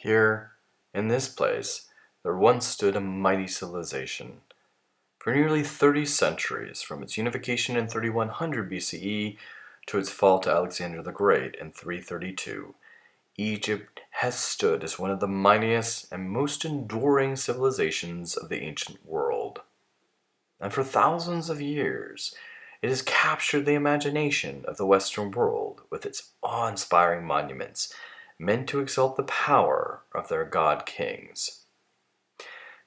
Here, in this place, there once stood a mighty civilization. For nearly 30 centuries, from its unification in 3100 BCE to its fall to Alexander the Great in 332, Egypt has stood as one of the mightiest and most enduring civilizations of the ancient world. And for thousands of years, it has captured the imagination of the Western world with its awe-inspiring monuments, meant to exalt the power of their god kings.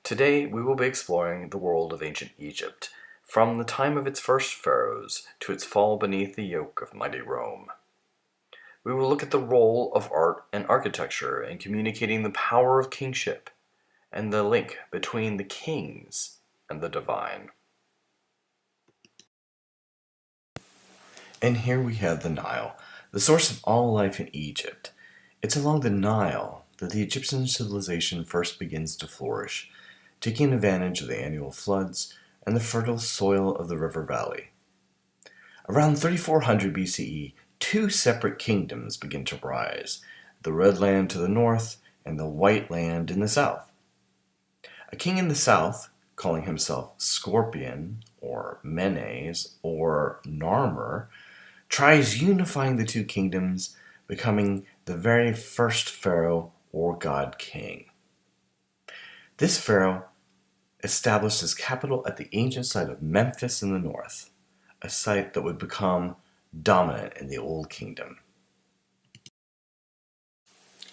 Today, we will be exploring the world of ancient Egypt, from the time of its first pharaohs to its fall beneath the yoke of mighty Rome. We will look at the role of art and architecture in communicating the power of kingship and the link between the kings and the divine. And here we have the Nile, the source of all life in Egypt. It's along the Nile that the Egyptian civilization first begins to flourish, taking advantage of the annual floods and the fertile soil of the river valley. Around 3400 BCE, two separate kingdoms begin to rise, the Red Land to the north and the White Land in the south. A king in the south, calling himself Scorpion, or Menes, or Narmer, tries unifying the two kingdoms, becoming the very first pharaoh or god king. This pharaoh established his capital at the ancient site of Memphis in the north, a site that would become dominant in the Old Kingdom.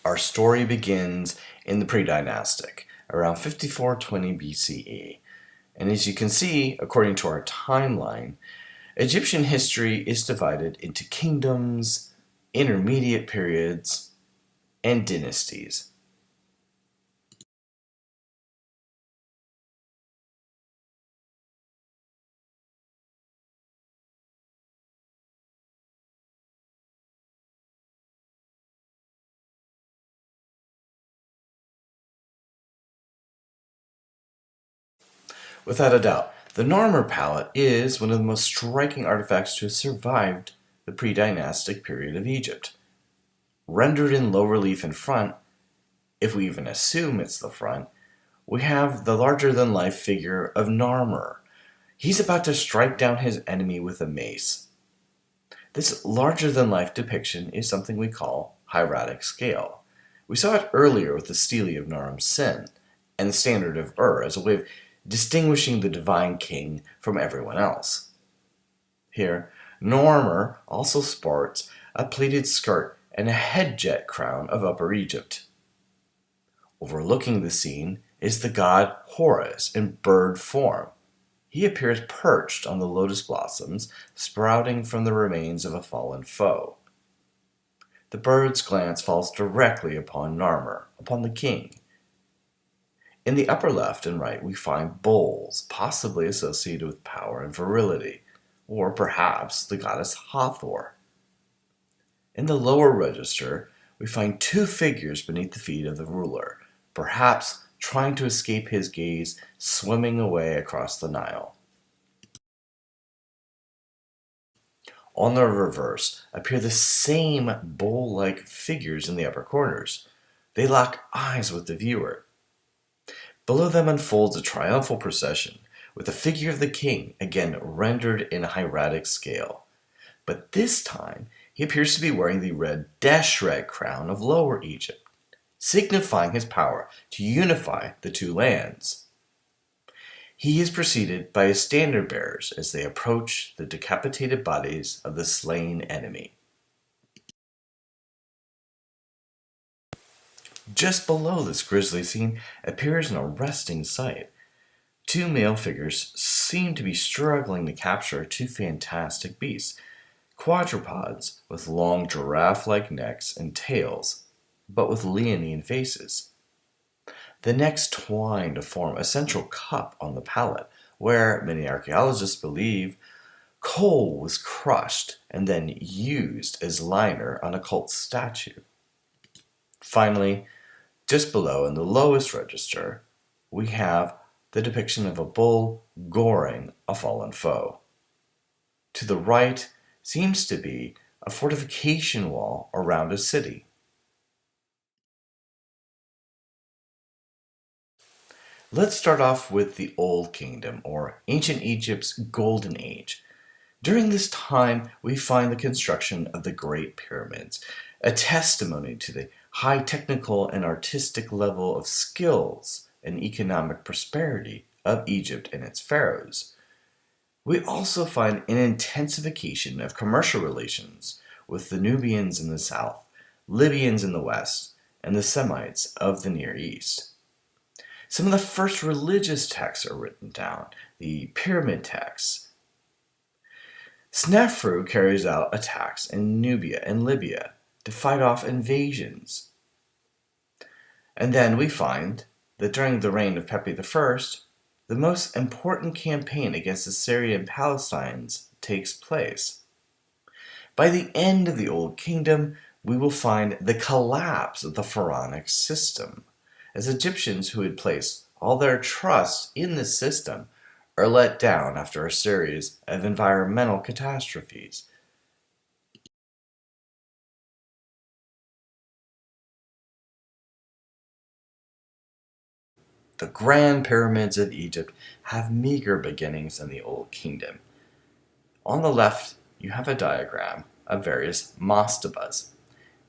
Our story begins in the pre-dynastic, around 5420 BCE. And as you can see, according to our timeline, Egyptian history is divided into kingdoms, intermediate periods, and dynasties. Without a doubt, the Narmer palette is one of the most striking artifacts to have survived the pre-dynastic period of Egypt. Rendered in low relief in front, if we even assume it's the front, we have the larger-than-life figure of Narmer. He's about to strike down his enemy with a mace. This larger-than-life depiction is something we call hieratic scale. We saw it earlier with the stele of Naram Sin and the standard of Ur as a way of distinguishing the divine king from everyone else. Here, Narmer also sports a pleated skirt and a head-jet crown of Upper Egypt. Overlooking the scene is the god Horus in bird form. He appears perched on the lotus blossoms sprouting from the remains of a fallen foe. The bird's glance falls directly upon Narmer, upon the king. In the upper left and right we find bowls, possibly associated with power and virility, or perhaps the goddess Hathor. In the lower register we find two figures beneath the feet of the ruler, perhaps trying to escape his gaze, swimming away across the Nile. On the reverse appear the same bowl-like figures in the upper corners. They lock eyes with the viewer. Below them unfolds a triumphal procession, with the figure of the king again rendered in hieratic scale. But this time he appears to be wearing the red Deshret crown of Lower Egypt, signifying his power to unify the two lands. He is preceded by his standard bearers as they approach the decapitated bodies of the slain enemy. Just below this grisly scene appears an arresting sight. Two male figures seem to be struggling to capture two fantastic beasts, quadrupeds with long giraffe-like necks and tails, but with leonine faces. The necks twine to form a central cup on the palette, where many archaeologists believe coal was crushed and then used as liner on a cult statue. Finally, just below in the lowest register, we have the depiction of a bull goring a fallen foe. To the right seems to be a fortification wall around a city. Let's start off with the Old Kingdom, or Ancient Egypt's Golden Age. During this time, we find the construction of the Great Pyramids, a testimony to the high technical and artistic level of skills and economic prosperity of Egypt and its pharaohs. We also find an intensification of commercial relations with the Nubians in the south, Libyans in the west, and the Semites of the Near East. Some of the first religious texts are written down, the pyramid texts. Snefru carries out attacks in Nubia and Libya to fight off invasions. And then we find that during the reign of Pepi I, the most important campaign against Assyria and Palestine takes place. By the end of the Old Kingdom, we will find the collapse of the pharaonic system, as Egyptians who had placed all their trust in this system are let down after a series of environmental catastrophes. The Grand Pyramids of Egypt have meager beginnings in the Old Kingdom. On the left, you have a diagram of various mastabas.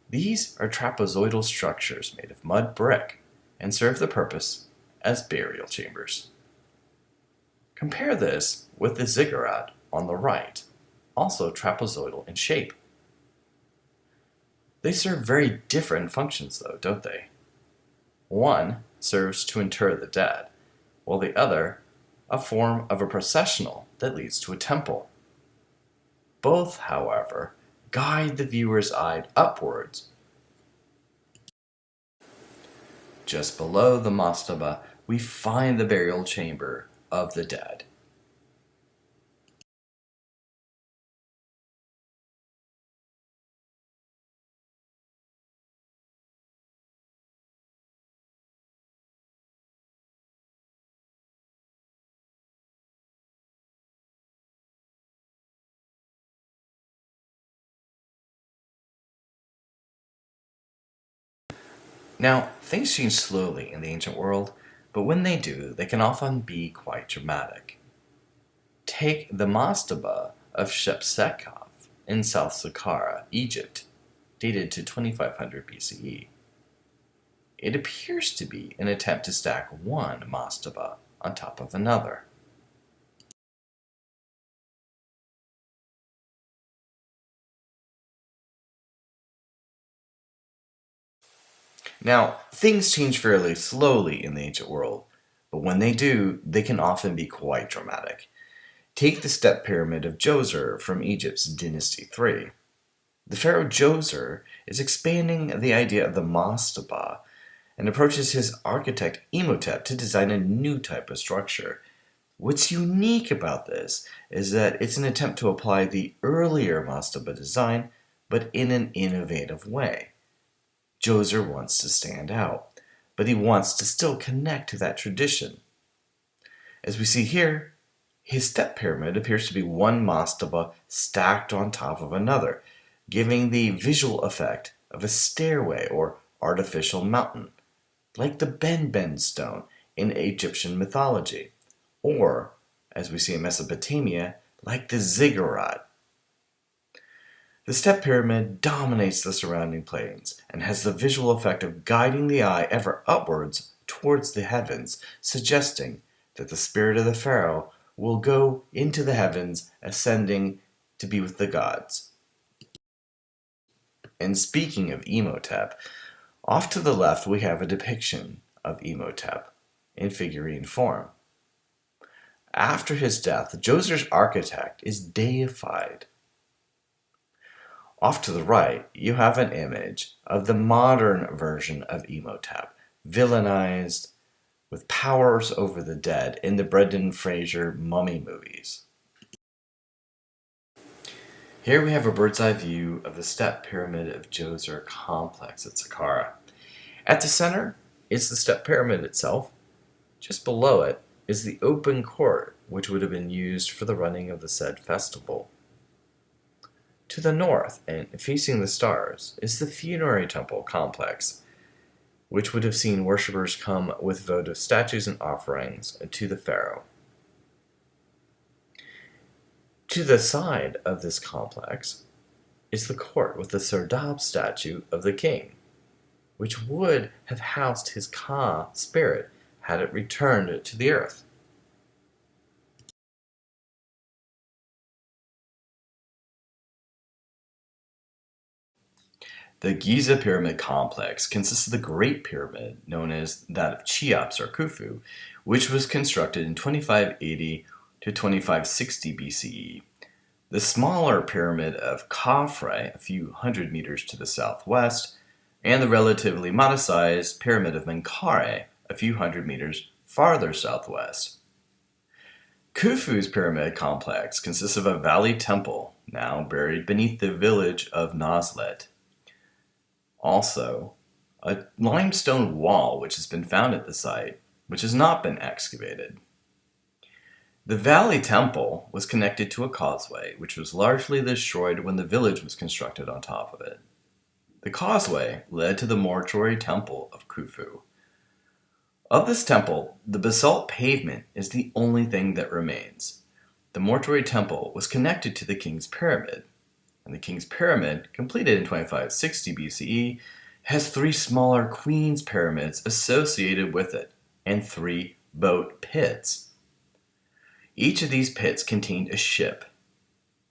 These are trapezoidal structures made of mud brick and serve the purpose as burial chambers. Compare this with the ziggurat on the right, also trapezoidal in shape. They serve very different functions though, don't they? One serves to inter the dead, while the other a form of a processional that leads to a temple. Both, however, guide the viewer's eye upwards. Just below the mastaba, we find the burial chamber of the dead. Now, things change slowly in the ancient world, but when they do, they can often be quite dramatic. Take the mastaba of Shepsekov in South Saqqara, Egypt, dated to 2500 BCE. It appears to be an attempt to stack one mastaba on top of another. Now, things change fairly slowly in the ancient world, but when they do, they can often be quite dramatic. Take the step pyramid of Djoser from Egypt's Dynasty 3. The pharaoh Djoser is expanding the idea of the mastaba and approaches his architect Imhotep to design a new type of structure. What's unique about this is that it's an attempt to apply the earlier mastaba design, but in an innovative way. Djoser wants to stand out, but he wants to still connect to that tradition. As we see here, his step pyramid appears to be one mastaba stacked on top of another, giving the visual effect of a stairway or artificial mountain, like the Ben stone in Egyptian mythology, or, as we see in Mesopotamia, like the ziggurat. The step pyramid dominates the surrounding plains and has the visual effect of guiding the eye ever upwards towards the heavens, suggesting that the spirit of the pharaoh will go into the heavens, ascending to be with the gods. And speaking of Imhotep, off to the left we have a depiction of Imhotep in figurine form. After his death, Djoser's architect is deified. Off to the right, you have an image of the modern version of Imhotep, villainized with powers over the dead in the Brendan Fraser mummy movies. Here we have a bird's eye view of the step pyramid of Djoser complex at Saqqara. At the center is the step pyramid itself. Just below it is the open court, which would have been used for the running of the said festival. To the north, and facing the stars, is the funerary temple complex. which would have seen worshippers come with votive statues and offerings to the pharaoh. To the side of this complex is the court with the Sardab statue of the king, which would have housed his Ka spirit had it returned to the earth. The Giza Pyramid complex consists of the Great Pyramid, known as that of Cheops or Khufu, which was constructed in 2580 to 2560 BCE. The smaller pyramid of Khafre, a few hundred meters to the southwest, and the relatively modest-sized pyramid of Menkaure, a few hundred meters farther southwest. Khufu's pyramid complex consists of a valley temple, now buried beneath the village of Nazlet. Also, a limestone wall which has been found at the site, which has not been excavated. The valley temple was connected to a causeway, which was largely destroyed when the village was constructed on top of it. The causeway led to the mortuary temple of Khufu. Of this temple, the basalt pavement is the only thing that remains. The mortuary temple was connected to the king's pyramid, and the king's pyramid, completed in 2560 BCE, has 3 smaller queen's pyramids associated with it, and 3 boat pits. Each of these pits contained a ship,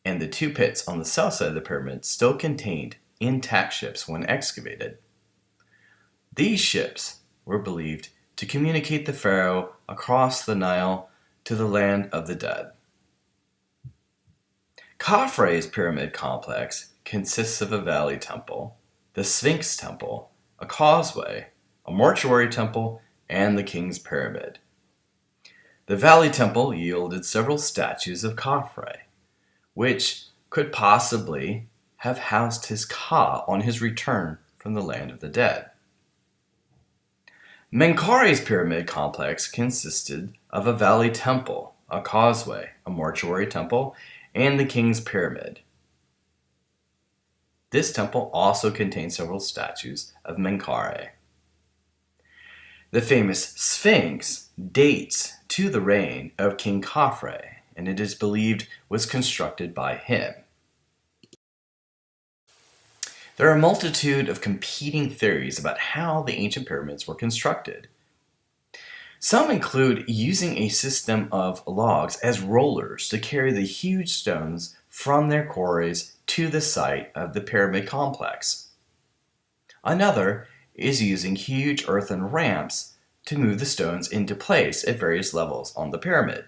and the 2 pits on the south side of the pyramid still contained intact ships when excavated. These ships were believed to communicate the pharaoh across the Nile to the land of the dead. Khafre's pyramid complex consists of a valley temple, the Sphinx temple, a causeway, a mortuary temple, and the king's pyramid. The valley temple yielded several statues of Khafre, which could possibly have housed his Ka on his return from the land of the dead. Menkaure's pyramid complex consisted of a valley temple, a causeway, a mortuary temple, and the king's pyramid. This temple also contained several statues of Menkaure. The famous Sphinx dates to the reign of King Khafre, and it is believed was constructed by him. There are a multitude of competing theories about how the ancient pyramids were constructed. Some include using a system of logs as rollers to carry the huge stones from their quarries to the site of the pyramid complex. Another is using huge earthen ramps to move the stones into place at various levels on the pyramid.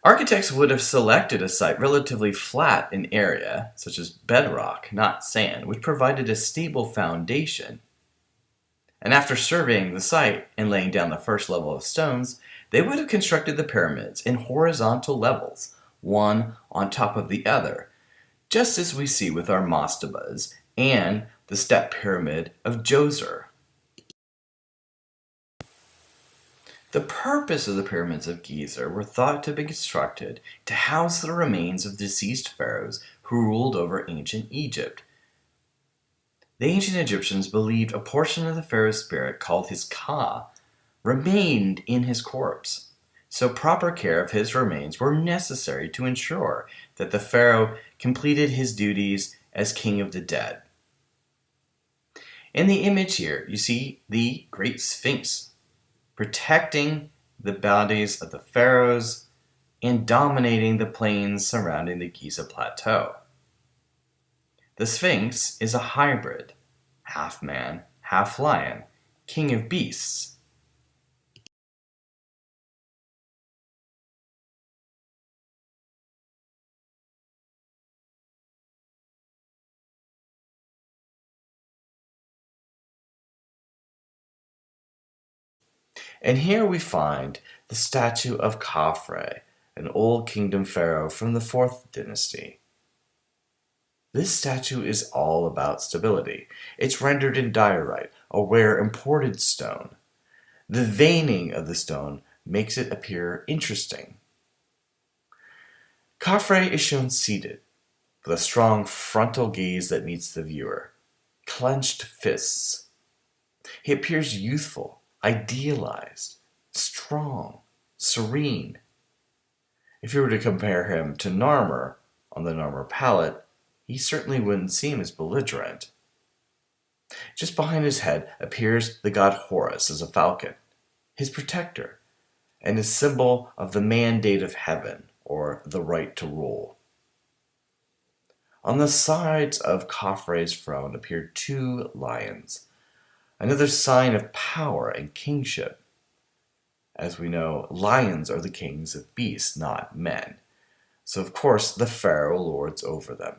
Architects would have selected a site relatively flat in area, such as bedrock, not sand, which provided a stable foundation. And after surveying the site and laying down the first level of stones, they would have constructed the pyramids in horizontal levels, one on top of the other, just as we see with our mastabas and the step pyramid of Djoser. The purpose of the pyramids of Giza were thought to be constructed to house the remains of deceased pharaohs who ruled over ancient Egypt. The ancient Egyptians believed a portion of the pharaoh's spirit, called his Ka, remained in his corpse, so proper care of his remains were necessary to ensure that the pharaoh completed his duties as king of the dead. In the image here, you see the Great Sphinx, protecting the bodies of the pharaohs and dominating the plains surrounding the Giza Plateau. The Sphinx is a hybrid, half man, half lion, king of beasts. And here we find the statue of Khafre, an old kingdom pharaoh from the 4th dynasty. This statue is all about stability. It's rendered in diorite, a rare imported stone. The veining of the stone makes it appear interesting. Khafre is shown seated, with a strong frontal gaze that meets the viewer, clenched fists, He appears youthful, idealized, strong, serene. If you were to compare him to Narmer on the Narmer palette, he certainly wouldn't seem as belligerent. Just behind his head appears the god Horus as a falcon, his protector, and a symbol of the mandate of heaven, or the right to rule. On the sides of Khafre's throne appear two lions, another sign of power and kingship. As we know, lions are the kings of beasts, not men. So, of course, the pharaoh lords over them.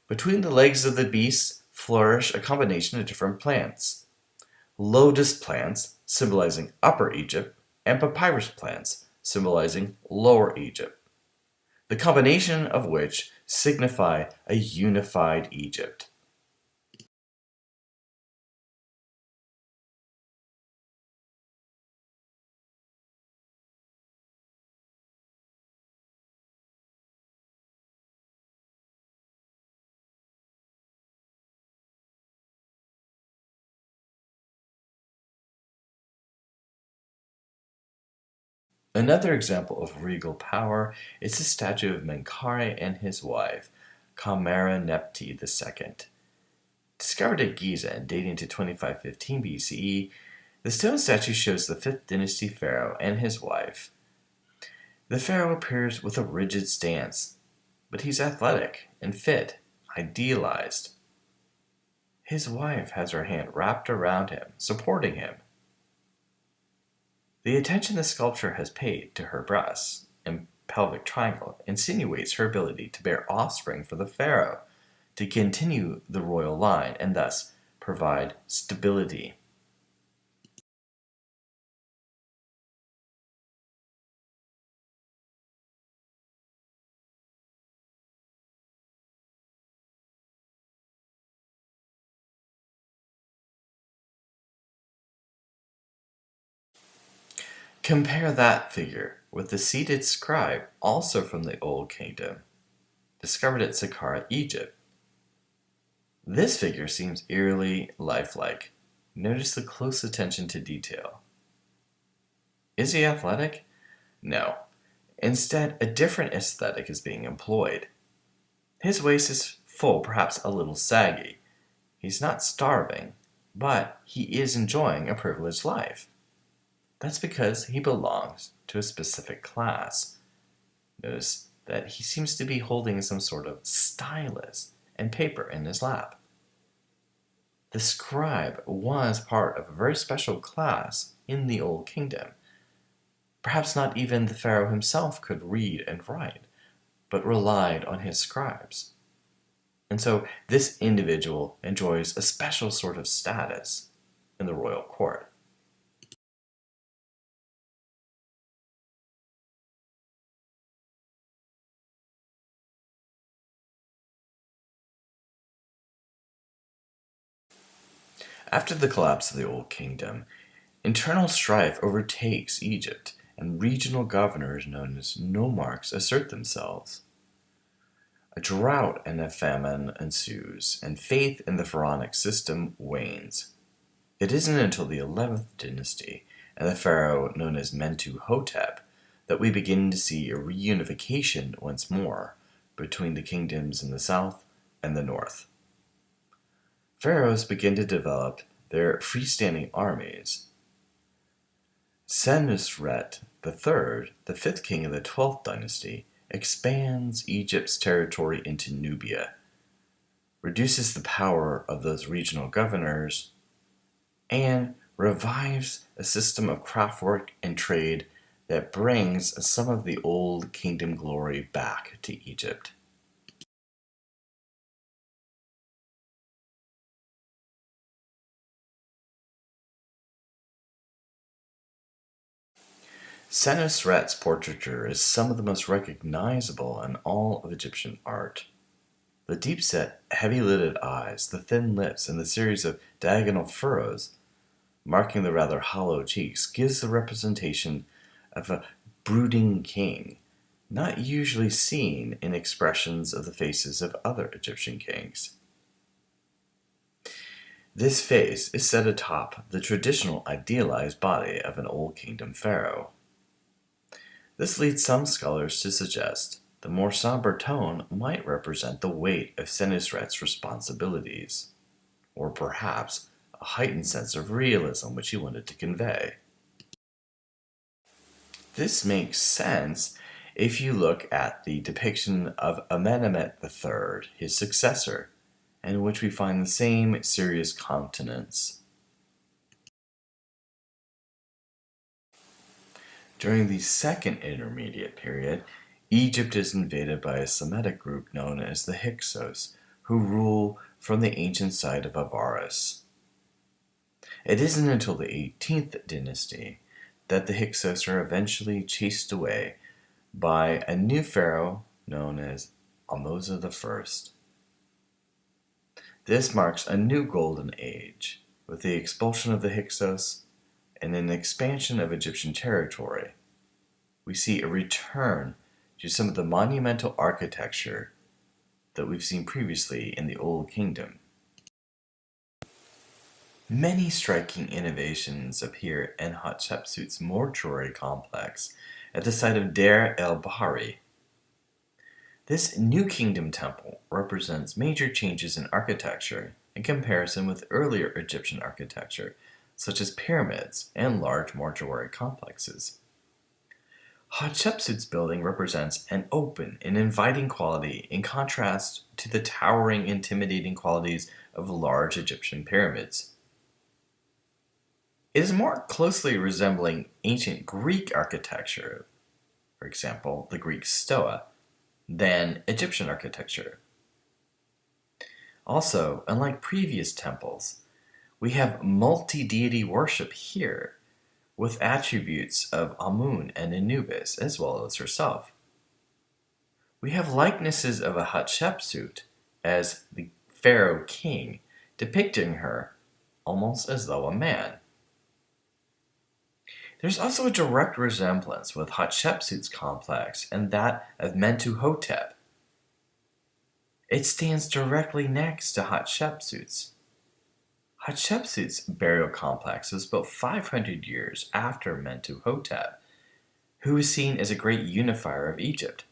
Between the legs of the beasts flourish a combination of different plants. Lotus plants, symbolizing Upper Egypt, and papyrus plants, symbolizing Lower Egypt, the combination of which signify a unified Egypt. Another example of regal power is the statue of Menkaure and his wife, Khamene'tep II. Discovered at Giza and dating to 2515 BCE, the stone statue shows the 5th dynasty pharaoh and his wife. The pharaoh appears with a rigid stance, but he's athletic and fit, idealized. His wife has her hand wrapped around him, supporting him. The attention the sculpture has paid to her breasts and pelvic triangle insinuates her ability to bear offspring for the pharaoh, to continue the royal line and thus provide stability. Compare that figure with the seated scribe, also from the Old Kingdom, discovered at Saqqara, Egypt. This figure seems eerily lifelike. Notice the close attention to detail. Is he athletic? No. Instead, a different aesthetic is being employed. His waist is full, perhaps a little saggy. He's not starving, but he is enjoying a privileged life. That's because he belongs to a specific class. Notice that he seems to be holding some sort of stylus and paper in his lap. The scribe was part of a very special class in the Old Kingdom. Perhaps not even the pharaoh himself could read and write, but relied on his scribes. And so this individual enjoys a special sort of status in the royal court. After the collapse of the Old Kingdom, internal strife overtakes Egypt, and regional governors known as nomarchs assert themselves. A drought and a famine ensues, and faith in the pharaonic system wanes. It isn't until the 11th dynasty and the pharaoh known as Mentuhotep that we begin to see a reunification once more between the kingdoms in the south and the north. Pharaohs begin to develop their freestanding armies. Senusret III, the fifth king of the 12th dynasty, expands Egypt's territory into Nubia, reduces the power of those regional governors, and revives a system of craftwork and trade that brings some of the old kingdom glory back to Egypt. Senusret's portraiture is some of the most recognizable in all of Egyptian art. The deep-set, heavy-lidded eyes, the thin lips, and the series of diagonal furrows marking the rather hollow cheeks gives the representation of a brooding king, not usually seen in expressions of the faces of other Egyptian kings. This face is set atop the traditional idealized body of an Old Kingdom pharaoh. This leads some scholars to suggest the more somber tone might represent the weight of Senusret's responsibilities, or perhaps a heightened sense of realism which he wanted to convey. This makes sense if you look at the depiction of Amenemhet III, his successor, in which we find the same serious countenance. During the Second Intermediate Period, Egypt is invaded by a Semitic group known as the Hyksos, who rule from the ancient site of Avaris. It isn't until the 18th dynasty that the Hyksos are eventually chased away by a new pharaoh known as Ahmose I. This marks a new golden age, with the expulsion of the Hyksos and an expansion of Egyptian territory. We see a return to some of the monumental architecture that we've seen previously in the Old Kingdom. Many striking innovations appear in Hatshepsut's mortuary complex at the site of Deir el-Bahari. This New Kingdom temple represents major changes in architecture in comparison with earlier Egyptian architecture, such as pyramids and large mortuary complexes. Hatshepsut's building represents an open and inviting quality in contrast to the towering, intimidating qualities of large Egyptian pyramids. It is more closely resembling ancient Greek architecture, for example, the Greek Stoa, than Egyptian architecture. Also, unlike previous temples, we have multi-deity worship here, with attributes of Amun and Anubis, as well as herself. We have likenesses of a Hatshepsut as the pharaoh king, depicting her almost as though a man. There's also a direct resemblance with Hatshepsut's complex and that of Mentuhotep. It stands directly next to Hatshepsut's. Hatshepsut's burial complex was built 500 years after Mentuhotep, who was seen as a great unifier of Egypt.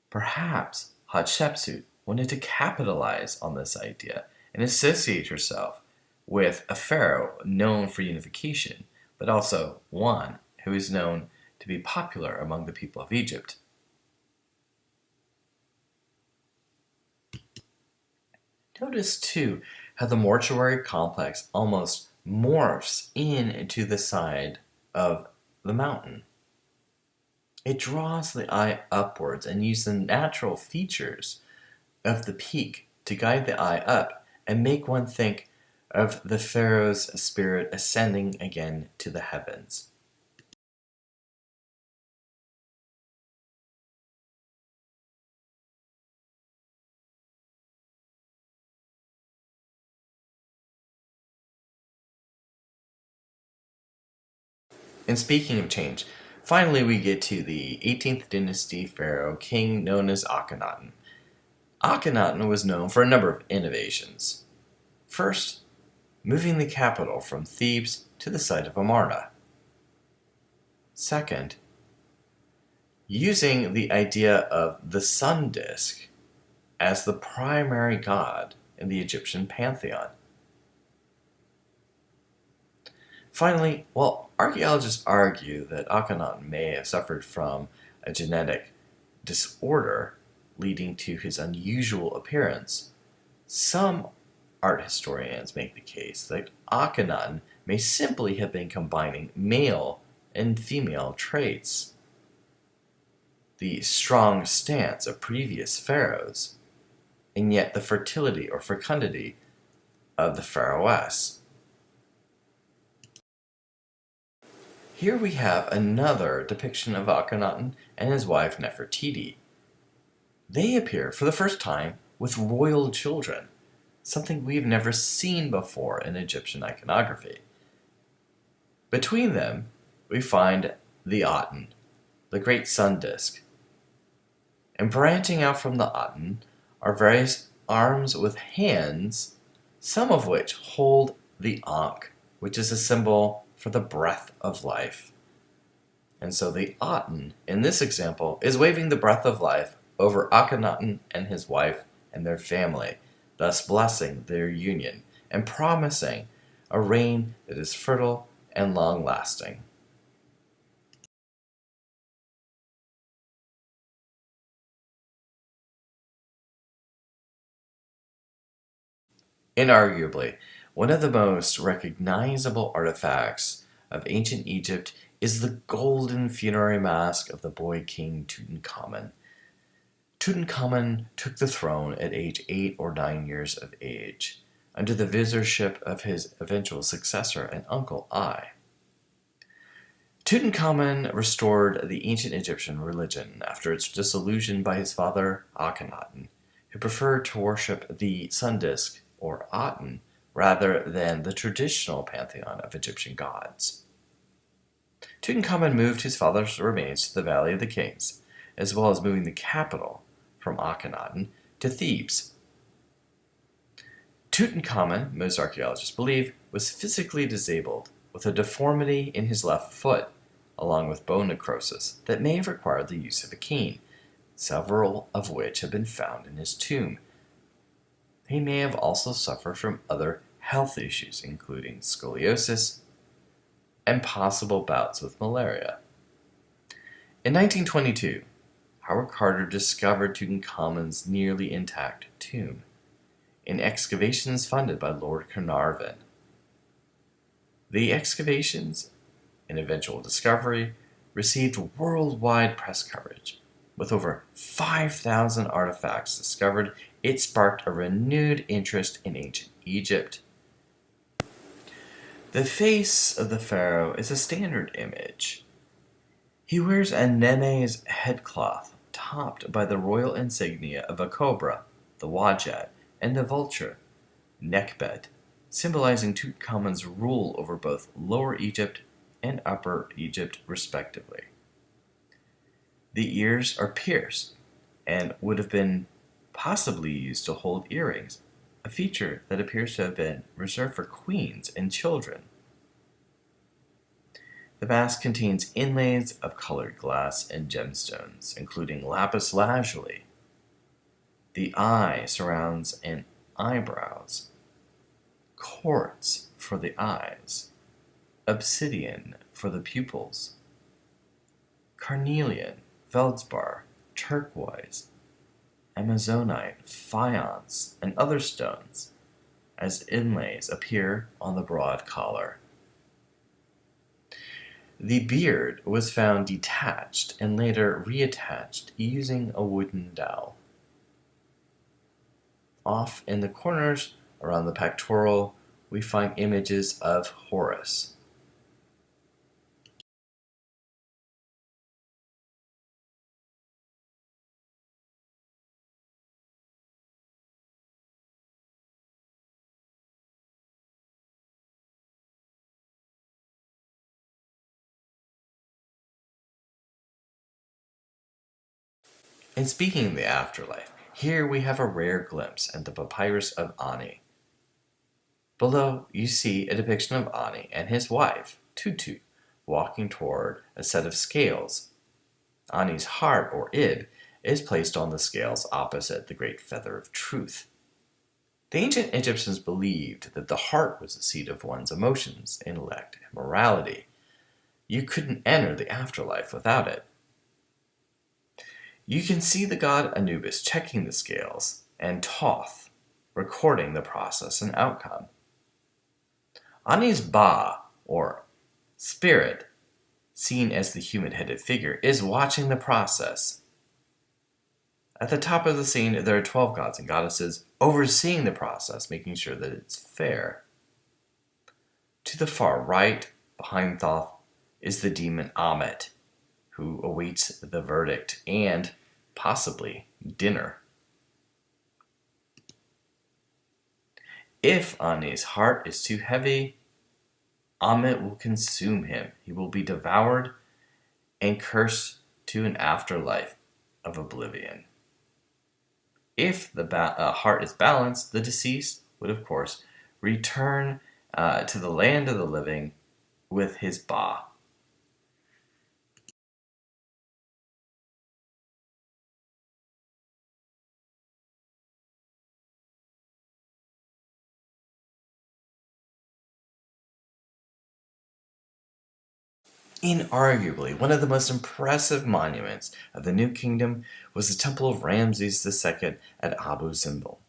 Perhaps Hatshepsut wanted to capitalize on this idea and associate herself with a pharaoh known for unification, but also one who is known to be popular among the people of Egypt. Notice, too, how the mortuary complex almost morphs into the side of the mountain. It draws the eye upwards and uses the natural features of the peak to guide the eye up and make one think of the pharaoh's spirit ascending again to the heavens. And speaking of change, finally we get to the 18th dynasty pharaoh king known as Akhenaten. Akhenaten was known for a number of innovations. First, moving the capital from Thebes to the site of Amarna. Second, using the idea of the sun disk as the primary god in the Egyptian pantheon. Finally, while archaeologists argue that Akhenaten may have suffered from a genetic disorder leading to his unusual appearance, some art historians make the case that Akhenaten may simply have been combining male and female traits. The strong stance of previous pharaohs, and yet the fertility or fecundity of the pharaohess. Here we have another depiction of Akhenaten and his wife Nefertiti. They appear for the first time with royal children, something we've never seen before in Egyptian iconography. Between them, we find the Aten, the great sun disk. And branching out from the Aten are various arms with hands some of which hold the Ankh, which is a symbol for the breath of life. And so the Aten, in this example, is waving the breath of life over Akhenaten and his wife and their family, thus blessing their union and promising a reign that is fertile and long-lasting. Inarguably, one of the most recognizable artifacts of ancient Egypt is the golden funerary mask of the boy king Tutankhamun. Tutankhamun took the throne at age 8 or 9 years of age, under the viziership of his eventual successor and uncle Ai. Tutankhamun restored the ancient Egyptian religion after its dissolution by his father Akhenaten, who preferred to worship the sun disk, or Aten, rather than the traditional pantheon of Egyptian gods. Tutankhamun moved his father's remains to the Valley of the Kings, as well as moving the capital from Akhenaten to Thebes. Tutankhamun, most archaeologists believe, was physically disabled with a deformity in his left foot, along with bone necrosis that may have required the use of a cane, several of which have been found in his tomb. He may have also suffered from other health issues, including scoliosis and possible bouts with malaria. In 1922, Howard Carter discovered Tutankhamun's nearly intact tomb in excavations funded by Lord Carnarvon. The excavations and eventual discovery received worldwide press coverage. With over 5,000 artifacts discovered, it sparked a renewed interest in ancient Egypt. The face of the pharaoh is a standard image. He wears a Neme's headcloth, topped by the royal insignia of a cobra, the Wajat, and the vulture, Nekhbet, symbolizing Tutankhamen's rule over both Lower Egypt and Upper Egypt, respectively. The ears are pierced and would have been possibly used to hold earrings, a feature that appears to have been reserved for queens and children. The mask contains inlays of colored glass and gemstones, including lapis lazuli. The eye surrounds an eyebrows, quartz for the eyes, obsidian for the pupils, carnelian, feldspar, turquoise, amazonite, faience, and other stones, as inlays appear on the broad collar. The beard was found detached and later reattached using a wooden dowel. Off in the corners around the pectoral, we find images of Horus. And speaking of the afterlife, here we have a rare glimpse at the papyrus of Ani. Below, you see a depiction of Ani and his wife, Tutu, walking toward a set of scales. Ani's heart, or Ib, is placed on the scales opposite the great feather of truth. The ancient Egyptians believed that the heart was the seat of one's emotions, intellect, and morality. You couldn't enter the afterlife without it. You can see the god Anubis checking the scales, and Thoth recording the process and outcome. Ani's Ba, or spirit, seen as the human-headed figure, is watching the process. At the top of the scene, there are 12 gods and goddesses overseeing the process, making sure that it's fair. To the far right, behind Thoth, is the demon Amet, who awaits the verdict and, possibly, dinner. If Ani's heart is too heavy, Amet will consume him. He will be devoured and cursed to an afterlife of oblivion. If the heart is balanced, the deceased would, of course, return to the land of the living with his Ba. Inarguably, one of the most impressive monuments of the New Kingdom was the Temple of Ramses II at Abu Simbel.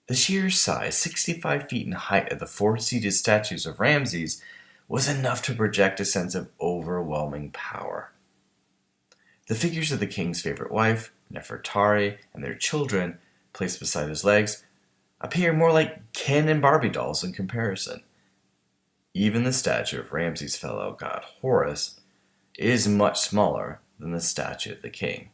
The sheer size, 65 feet in height, of the four-seated statues of Ramses was enough to project a sense of overwhelming power. The figures of the king's favorite wife, Nefertari, and their children, placed beside his legs, appear more like Ken and Barbie dolls in comparison. Even the statue of Ramses' fellow god Horus is much smaller than the statue of the king.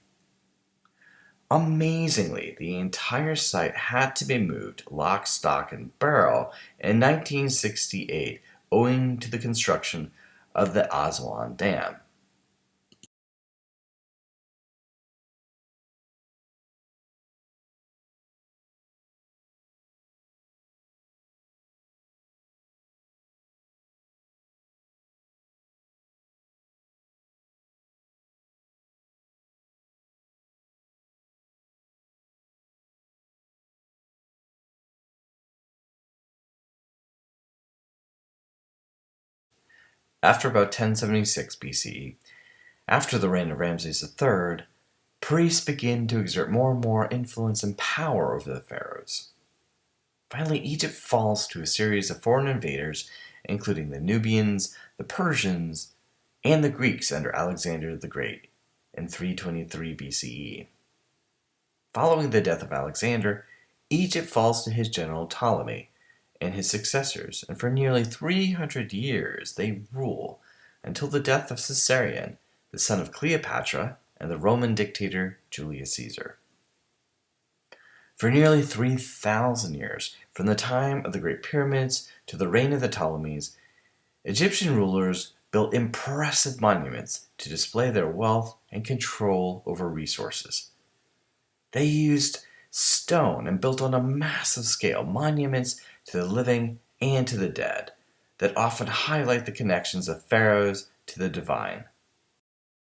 Amazingly, the entire site had to be moved lock, stock, and barrel in 1968 owing to the construction of the Aswan Dam. After about 1076 BCE, after the reign of Ramses III, priests begin to exert more and more influence and power over the pharaohs. Finally, Egypt falls to a series of foreign invaders, including the Nubians, the Persians, and the Greeks under Alexander the Great in 323 BCE. Following the death of Alexander, Egypt falls to his general Ptolemy and his successors, and for nearly 300 years they rule until the death of Caesarion, the son of Cleopatra, and the Roman dictator Julius Caesar. For nearly 3,000 years, from the time of the Great Pyramids to the reign of the Ptolemies, Egyptian rulers built impressive monuments to display their wealth and control over resources. They used stone and built on a massive scale monuments to the living and to the dead that often highlight the connections of pharaohs to the divine.